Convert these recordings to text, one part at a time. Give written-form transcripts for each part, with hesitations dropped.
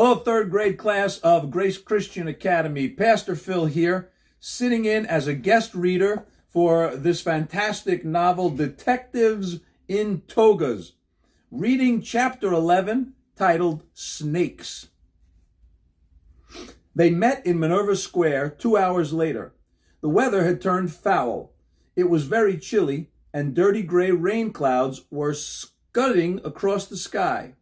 Hello, third grade class of Grace Christian Academy. Pastor Phil here, sitting in as a guest reader for this fantastic novel, Dectectives in Togas, reading chapter 11, titled Snakes. They met in Minerva Square 2 hours later. The weather had turned foul. It was very chilly, and dirty gray rain clouds were scudding across the sky.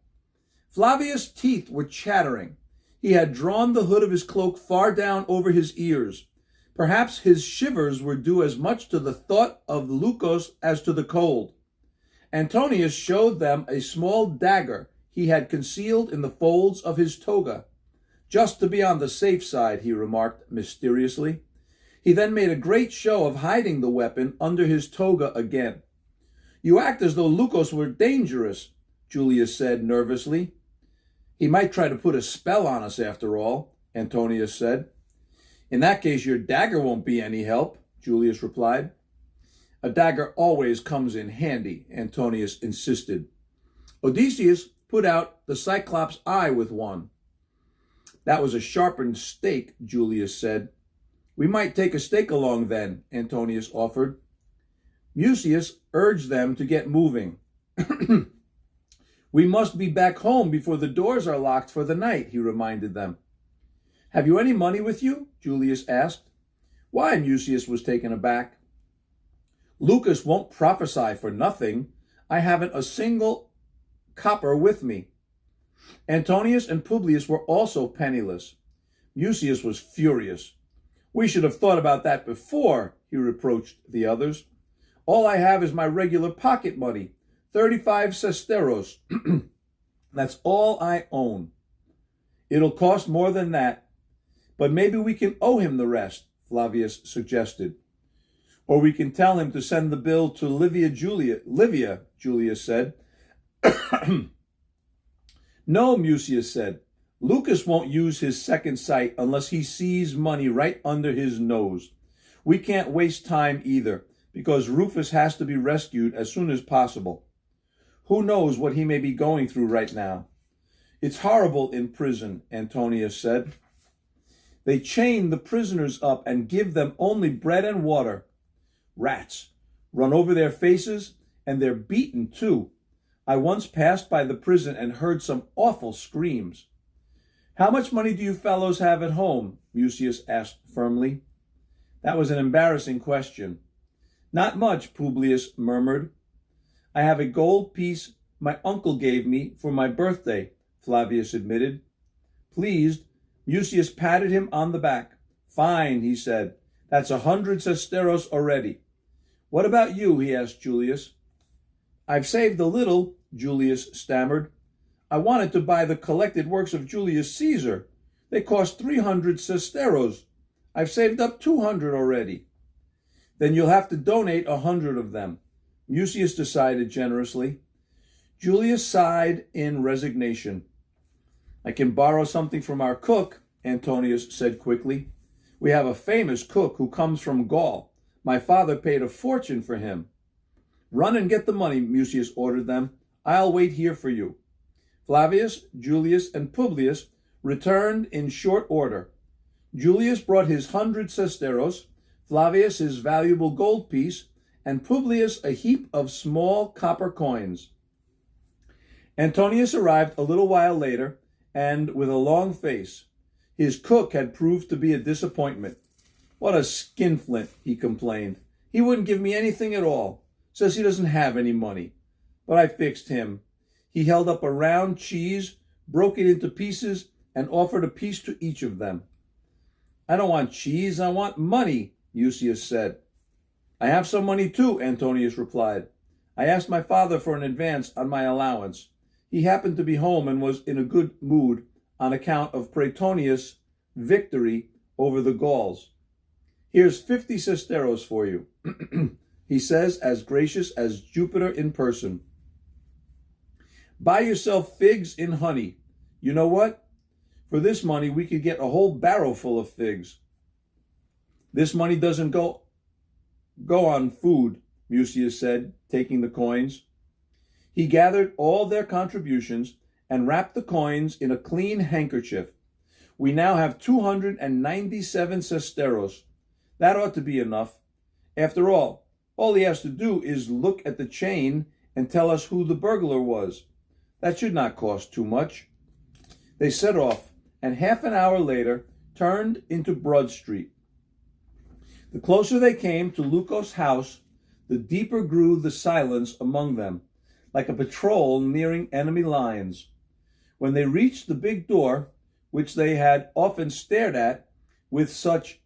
Flavius' teeth were chattering. He had drawn the hood of his cloak far down over his ears. Perhaps his shivers were due as much to the thought of Lucas as to the cold. Antonius showed them a small dagger he had concealed in the folds of his toga. Just to be on the safe side, he remarked mysteriously. He then made a great show of hiding the weapon under his toga again. "You act as though Lucas were dangerous," Julius said nervously. "He might try to put a spell on us after all," Antonius said. "In that case, your dagger won't be any help," Julius replied. "A dagger always comes in handy," Antonius insisted. "Odysseus put out the Cyclops' eye with one." "That was a sharpened stake," Julius said. "We might take a stake along then," Antonius offered. Mucius urged them to get moving. "We must be back home before the doors are locked for the night," he reminded them. "Have you any money with you?" Julius asked. "Why?" Mucius was taken aback. "Lucas won't prophesy for nothing. I haven't a single copper with me." Antonius and Publius were also penniless. Mucius was furious. "We should have thought about that before," he reproached the others. "All I have is my regular pocket money, 35 sesteros. That's all I own." "It'll cost more than that, but maybe we can owe him the rest," Flavius suggested. "Or we can tell him to send the bill to Livia, Julius said. "No," Mucius said. "Lucas won't use his second sight unless he sees money right under his nose. We can't waste time either, because Rufus has to be rescued as soon as possible. Who knows what he may be going through right now? It's horrible in prison," Antonius said. "They chain the prisoners up and give them only bread and water. Rats run over their faces, and they're beaten too. I once passed by the prison and heard some awful screams." "How much money do you fellows have at home?" Mucius asked firmly. That was an embarrassing question. "Not much," Publius murmured. "I have a gold piece my uncle gave me for my birthday," Flavius admitted. Pleased, Mucius patted him on the back. "Fine," he said. "That's 100 sesteros already." "What about you?" he asked Julius. "I've saved a little," Julius stammered. "I wanted to buy the collected works of Julius Caesar. They cost 300 sesteros. I've saved up 200 already." "Then you'll have to donate 100 of them," Mucius decided generously. Julius sighed in resignation. "I can borrow something from our cook," Antonius said quickly. "We have a famous cook who comes from Gaul. My father paid a fortune for him." "Run and get the money," Mucius ordered them. "I'll wait here for you." Flavius, Julius, and Publius returned in short order. Julius brought his 100 sesteros, Flavius his valuable gold piece, and Publius a heap of small copper coins. Antonius arrived a little while later, and with a long face. His cook had proved to be a disappointment. "What a skinflint," he complained. "He wouldn't give me anything at all. Says he doesn't have any money. But I fixed him." He held up a round cheese, broke it into pieces, and offered a piece to each of them. "I don't want cheese, I want money," Mucius said. "I have some money too," Antonius replied. "I asked my father for an advance on my allowance. He happened to be home and was in a good mood on account of Praetonius' victory over the Gauls. Here's 50 sesteros for you," he says, as gracious as Jupiter in person. "Buy yourself figs in honey. You know what? For this money, we could get a whole barrel full of figs." "This money doesn't go on food," Mucius said, taking the coins. He gathered all their contributions and wrapped the coins in a clean handkerchief. We now have 297 sesteros. That ought to be enough. After all he has to do is look at the chain and tell us who the burglar was. That should not cost too much." They set off, and half an hour later turned into Broad Street. The closer they came to Lukos' house, the deeper grew the silence among them, like a patrol nearing enemy lines. When they reached the big door, which they had often stared at with such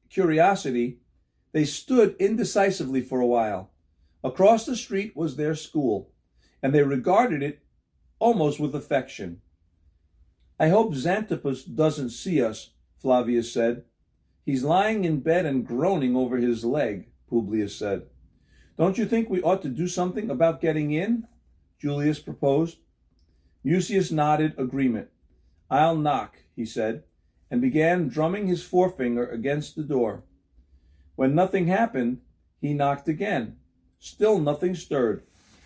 curiosity, they stood indecisively for a while. Across the street was their school, and they regarded it almost with affection. "I hope Xanthippus doesn't see us," Flavius said. "He's lying in bed and groaning over his leg," Publius said. "Don't you think we ought to do something about getting in?" Julius proposed. Mucius nodded agreement. "I'll knock," he said, and began drumming his forefinger against the door. When nothing happened, he knocked again. Still nothing stirred,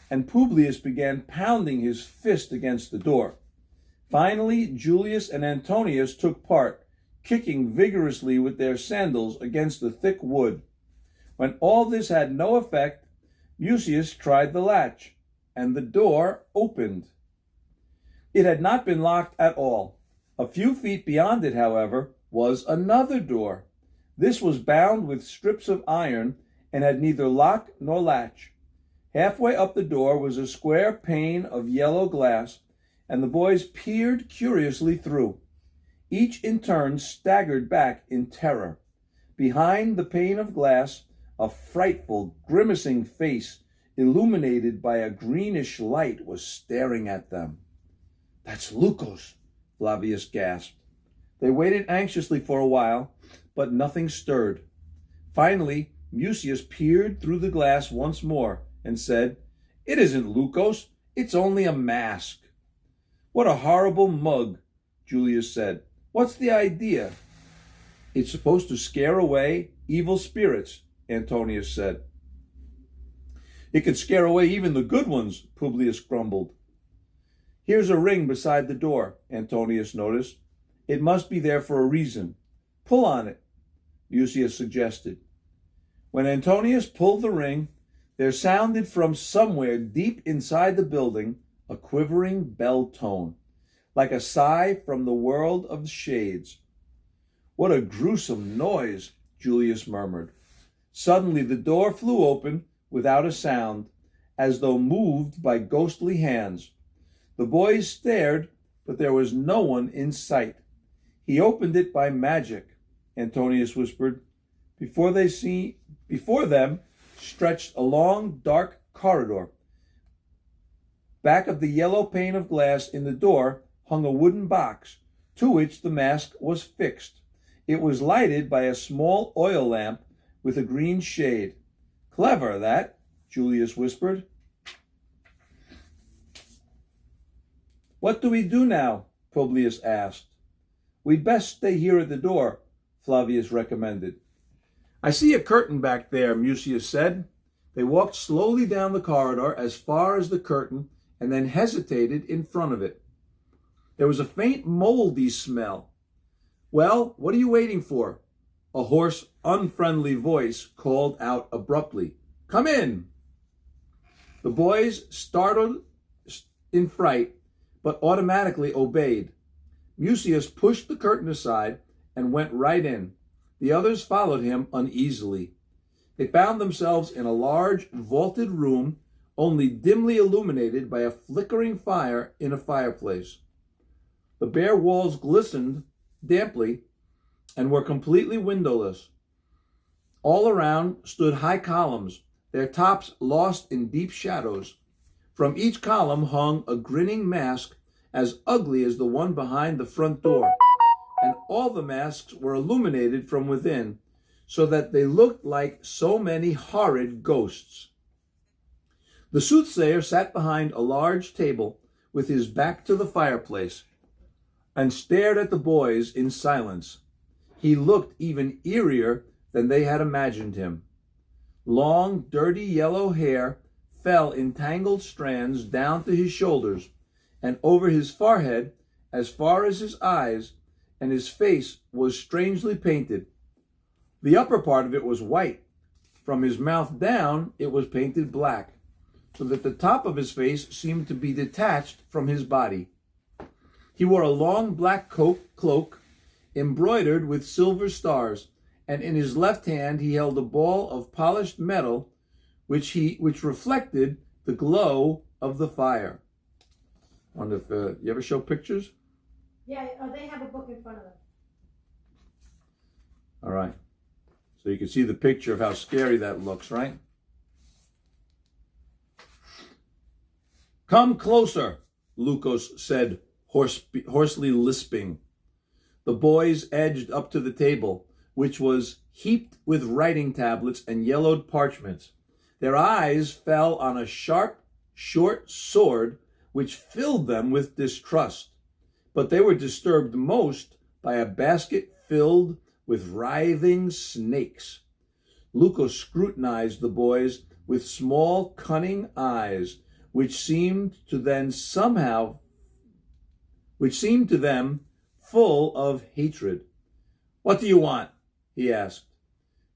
and Publius began pounding his fist against the door. Finally, Julius and Antonius took part, kicking vigorously with their sandals against the thick wood. When all this had no effect, Mucius tried the latch, and the door opened. It had not been locked at all. A few feet beyond it, however, was another door. This was bound with strips of iron and had neither lock nor latch. Halfway up the door was a square pane of yellow glass, and the boys peered curiously through. Each in turn staggered back in terror. Behind the pane of glass, a frightful, grimacing face, illuminated by a greenish light, was staring at them. "That's Lukos," Flavius gasped. They waited anxiously for a while, but nothing stirred. Finally, Mucius peered through the glass once more and said, "It isn't Lukos, it's only a mask." "What a horrible mug," Julius said. "What's the idea?" "It's supposed to scare away evil spirits," Antonius said. "It could scare away even the good ones," Publius grumbled. "Here's a ring beside the door," Antonius noticed. "It must be there for a reason. Pull on it," Mucius suggested. When Antonius pulled the ring, there sounded from somewhere deep inside the building a quivering bell tone, like a sigh from the world of shades. "What a gruesome noise," Julius murmured. Suddenly the door flew open without a sound, as though moved by ghostly hands. The boys stared, but there was no one in sight. "He opened it by magic," Antonius whispered. Before them stretched a long, dark corridor. Back of the yellow pane of glass in the door hung a wooden box, to which the mask was fixed. It was lighted by a small oil lamp with a green shade. "Clever, that," Julius whispered. "What do we do now?" Publius asked. "We'd best stay here at the door," Flavius recommended. "I see a curtain back there," Mucius said. They walked slowly down the corridor as far as the curtain and then hesitated in front of it. There was a faint moldy smell. "Well, what are you waiting for?" A hoarse, unfriendly voice called out abruptly, "Come in!" The boys startled in fright, but automatically obeyed. Mucius pushed the curtain aside and went right in. The others followed him uneasily. They found themselves in a large, vaulted room, only dimly illuminated by a flickering fire in a fireplace. The bare walls glistened damply and were completely windowless. All around stood high columns, their tops lost in deep shadows. From each column hung a grinning mask as ugly as the one behind the front door, and all the masks were illuminated from within, so that they looked like so many horrid ghosts. The soothsayer sat behind a large table with his back to the fireplace and stared at the boys in silence. He looked even eerier than they had imagined him. Long, dirty yellow hair fell in tangled strands down to his shoulders, and over his forehead, as far as his eyes, and his face was strangely painted. The upper part of it was white. From his mouth down, it was painted black, so that the top of his face seemed to be detached from his body. He wore a long black cloak embroidered with silver stars, and in his left hand he held a ball of polished metal, which reflected the glow of the fire. I wonder if you ever show pictures? Yeah, they have a book in front of them. All right. So you can see the picture of how scary that looks, right? "Come closer," Lukos said, hoarsely lisping. The boys edged up to the table, which was heaped with writing tablets and yellowed parchments. Their eyes fell on a sharp, short sword, which filled them with distrust. But they were disturbed most by a basket filled with writhing snakes. Lukos scrutinized the boys with small, cunning eyes, which seemed to them full of hatred. "What do you want?" he asked.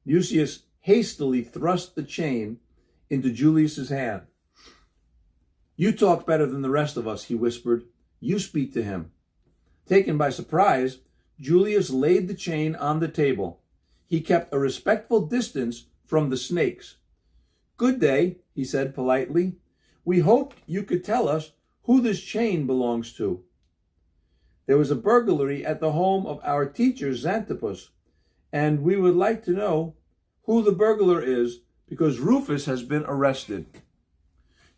Lucius hastily thrust the chain into Julius's hand. "You talk better than the rest of us," he whispered. "You speak to him." Taken by surprise, Julius laid the chain on the table. He kept a respectful distance from the snakes. "Good day," he said politely. "We hoped you could tell us who this chain belongs to." "There was a burglary at the home of our teacher, Xantippus, and we would like to know who the burglar is because Rufus has been arrested.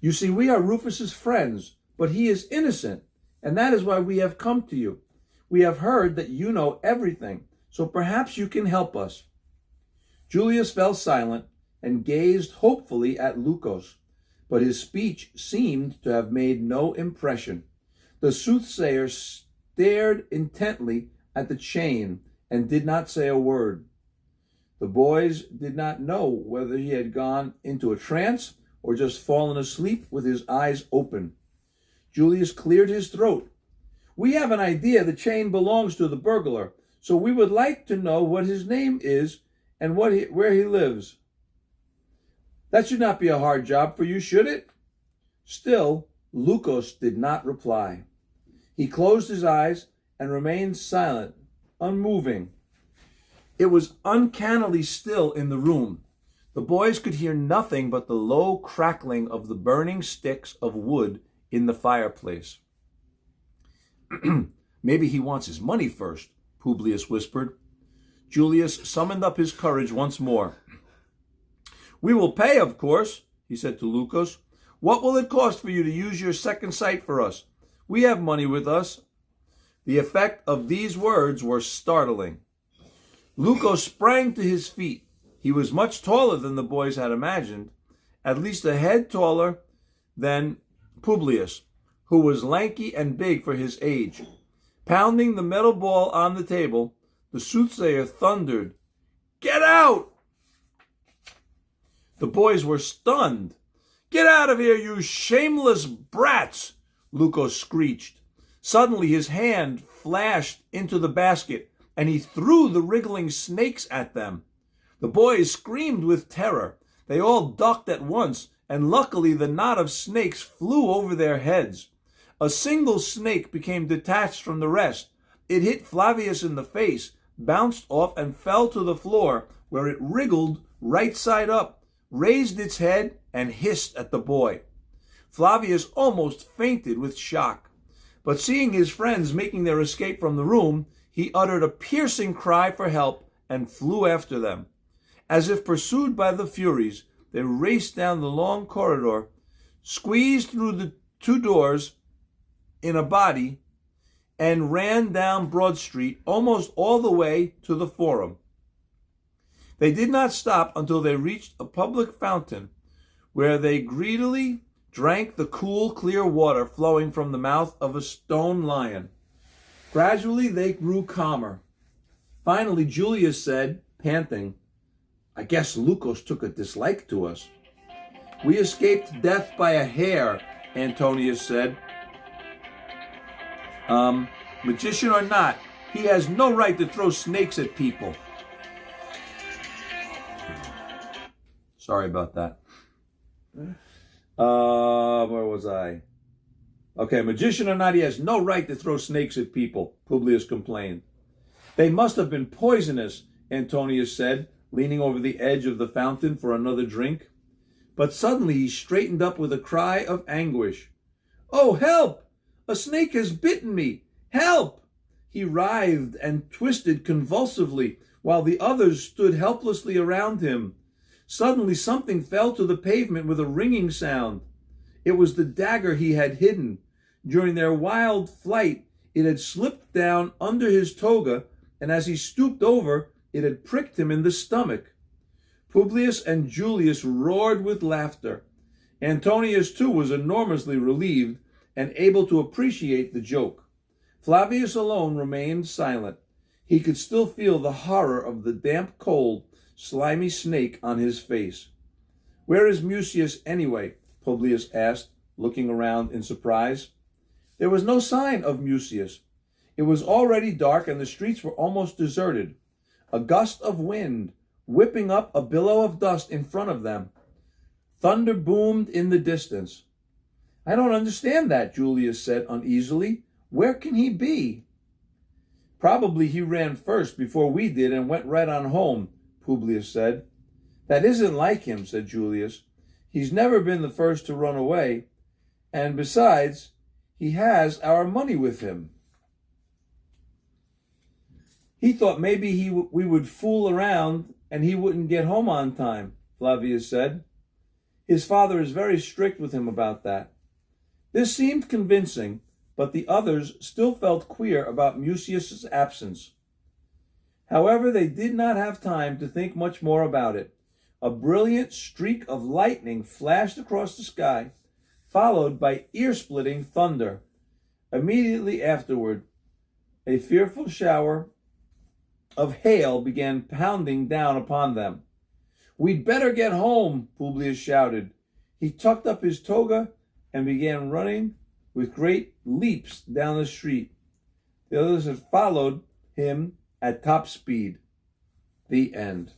You see, we are Rufus's friends, but he is innocent, and that is why we have come to you. We have heard that you know everything, so perhaps you can help us." Julius fell silent and gazed hopefully at Lukos, but his speech seemed to have made no impression. The soothsayer stared intently at the chain and did not say a word. The boys did not know whether he had gone into a trance or just fallen asleep with his eyes open. Julius cleared his throat. "We have an idea the chain belongs to the burglar, so we would like to know what his name is and where he lives." "That should not be a hard job for you, should it?" Still, Lukos did not reply. He closed his eyes and remained silent, unmoving. It was uncannily still in the room. The boys could hear nothing but the low crackling of the burning sticks of wood in the fireplace. "Maybe he wants his money first," Publius whispered. Julius summoned up his courage once more. "We will pay, of course," he said to Lukos. "What will it cost for you to use your second sight for us? We have money with us." The effect of these words were startling. Lukos sprang to his feet. He was much taller than the boys had imagined, at least a head taller than Publius, who was lanky and big for his age. Pounding the metal ball on the table, the soothsayer thundered, "Get out!" The boys were stunned. "Get out of here, you shameless brats!" Lukos screeched. Suddenly his hand flashed into the basket, and he threw the wriggling snakes at them. The boys screamed with terror. They all ducked at once, and luckily the knot of snakes flew over their heads. A single snake became detached from the rest. It hit Flavius in the face, bounced off, and fell to the floor, where it wriggled right side up, raised its head, and hissed at the boy. Flavius almost fainted with shock. But seeing his friends making their escape from the room, he uttered a piercing cry for help and flew after them. As if pursued by the Furies, they raced down the long corridor, squeezed through the two doors in a body, and ran down Broad Street almost all the way to the Forum. They did not stop until they reached a public fountain, where they greedily drank the cool, clear water flowing from the mouth of a stone lion. Gradually, they grew calmer. Finally, Julius said, panting, "I guess Lukos took a dislike to us." "We escaped death by a hair," Antonius said. Magician or not, he has no right to throw snakes at people. Sorry about that. Where was I? Okay, magician or not, he has no right to throw snakes at people, Publius complained. They must have been poisonous, Antonius said, leaning over the edge of the fountain for another drink. But suddenly he straightened up with a cry of anguish. Oh, help! A snake has bitten me! Help! He writhed and twisted convulsively while the others stood helplessly around him. Suddenly something fell to the pavement with a ringing sound. It was the dagger he had hidden. During their wild flight, it had slipped down under his toga, and as he stooped over, it had pricked him in the stomach. Publius and Julius roared with laughter. Antonius, too, was enormously relieved and able to appreciate the joke. Flavius alone remained silent. He could still feel the horror of the damp, cold, slimy snake on his face. Where is Mucius anyway? Publius asked, looking around in surprise. There was no sign of Mucius. It was already dark and the streets were almost deserted. A gust of wind, whipping up a billow of dust in front of them. Thunder boomed in the distance. I don't understand that, Julius said uneasily. Where can he be? Probably he ran first before we did and went right on home, Publius said. That isn't like him, said Julius. He's never been the first to run away, and besides, he has our money with him. He thought maybe we would fool around and he wouldn't get home on time, Flavius said. His father is very strict with him about that. This seemed convincing, but the others still felt queer about Mucius's absence. However, they did not have time to think much more about it. A brilliant streak of lightning flashed across the sky, followed by ear-splitting thunder. Immediately afterward, a fearful shower of hail began pounding down upon them. We'd better get home, Publius shouted. He tucked up his toga and began running with great leaps down the street. The others had followed him at top speed. The end.